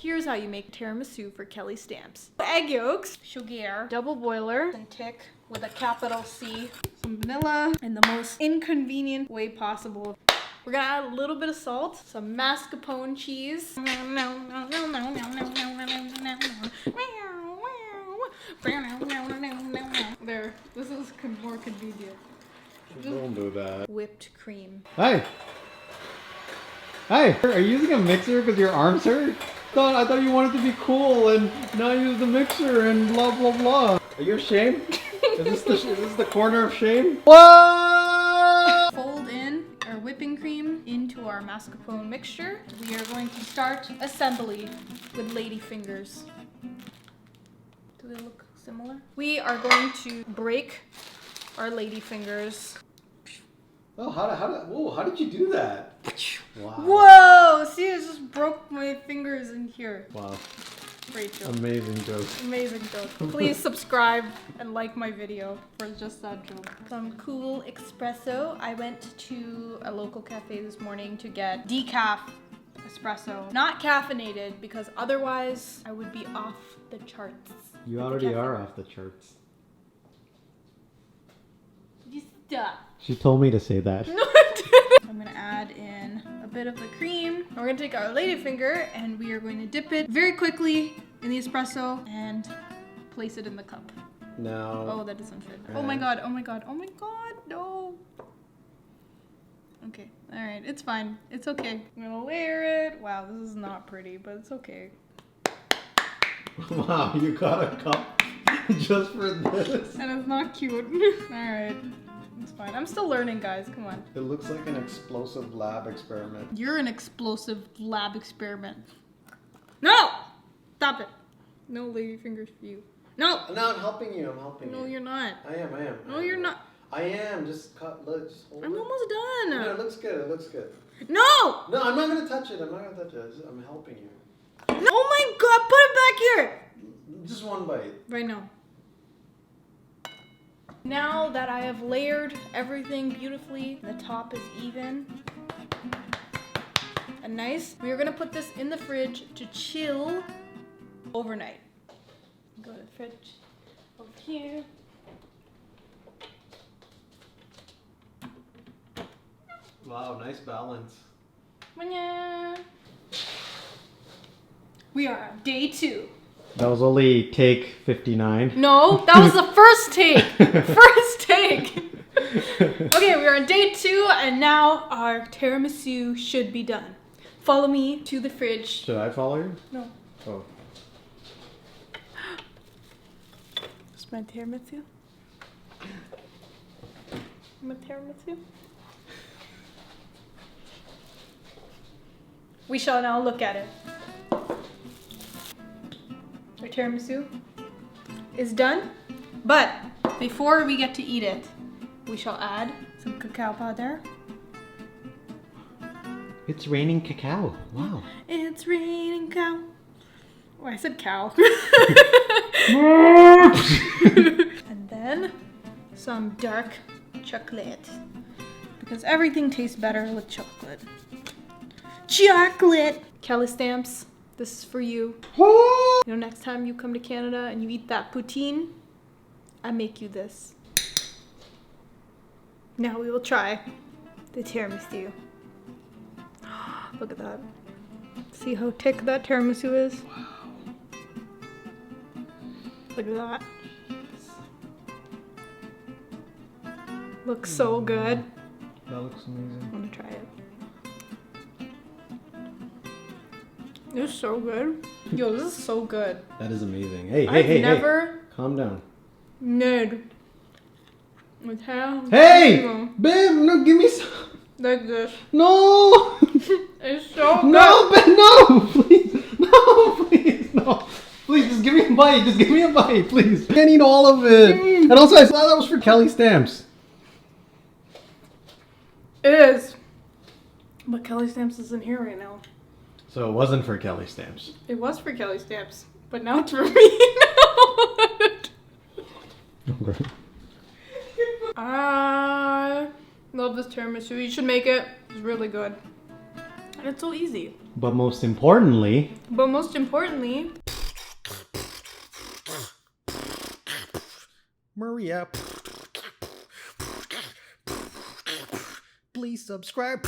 Here's how you make tiramisu for Kelly Stamps. Egg yolks, sugar, double boiler, and tick with a capital C, some vanilla, in the most inconvenient way possible. We're gonna add a little bit of salt, some mascarpone cheese. There, this is more convenient. Don't do that. Whipped cream. Hey! Hey! Are you using a mixer because your arms hurt? I thought you wanted to be cool and now use the mixer and blah blah blah. Are you ashamed? Is this the corner of shame? What? Fold in our whipping cream into our mascarpone mixture. We are going to start assembly with ladyfingers. Do they look similar? We are going to break our ladyfingers. Oh, how did you do that? Wow. Whoa! See, I just broke my fingers in here. Wow. Great joke. Amazing joke. Amazing joke. Please subscribe and like my video for just that joke. Some cool espresso. I went to a local cafe this morning to get decaf espresso. Not caffeinated because otherwise I would be off the charts. You already are off the charts. You stop. She told me to say that. No, I didn't. I'm gonna add in a bit of the cream. We're gonna take our ladyfinger and we are going to dip it very quickly in the espresso and place it in the cup. No. Oh, that doesn't fit. Oh my god, oh my god, oh my god, no. Okay, alright, it's fine. It's okay. I'm gonna layer it. Wow, this is not pretty, but it's okay. Wow, you got a cup just for this? And it's not cute. Alright. It's fine. I'm still learning, guys. Come on. It looks like an explosive lab experiment. You're an explosive lab experiment. No! Stop it. No ladyfingers for you. No! No, I'm helping you. I'm helping you. No, you're not. I am. No, you're not. I am. Just hold I'm it. almost done. No, it looks good. It looks good. No! No, I'm not going to touch it. I'm helping you. Oh my god, put it back here! Just one bite. Right now. Now that I have layered everything beautifully, the top is even and nice, we are gonna put this in the fridge to chill overnight. Go to the fridge over here. Wow, nice balance. We are on day 2. That was only take 59. No, that was the first take. First take. Okay, we're on day 2 and now our tiramisu should be done. Follow me to the fridge. Should I follow you? No. Oh. It's my tiramisu. My tiramisu. We shall now look at it. Our tiramisu is done, but before we get to eat it, we shall add some cacao powder. It's raining cacao. Wow. It's raining cow. Oh, I said cow. And then some dark chocolate, because everything tastes better with chocolate. Chocolate! Kelly Stamps, this is for you. You know, next time you come to Canada and you eat that poutine, I make you this. Now we will try the tiramisu. Look at that. See how thick that tiramisu is? Wow. Look at that. Looks so good. That looks amazing. I'm gonna try it. It's so good. Yo, this is so good. That is amazing. Hey, I've never calm down. made with how. Hey! Babe, no, give me some. Like this. No! It's so good. No, babe, no! Please. No, please, no. Please, just give me a bite. Just give me a bite, please. I can't eat all of it. And also, I thought that was for Kelly Stamps. It is. But Kelly Stamps isn't here right now. So it wasn't for Kelly Stamps. It was for Kelly Stamps, but now it's for me. Okay. I love this tiramisu. You should make it. It's really good. And it's so easy. But most importantly, Maria, please subscribe.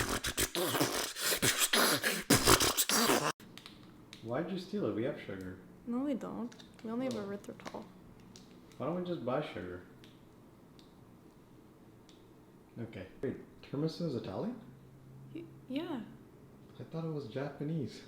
Why'd you steal it? We have sugar. No, we don't. We only have erythritol. Why don't we just buy sugar? Okay. Wait, tiramisu is Italian? Yeah. I thought it was Japanese.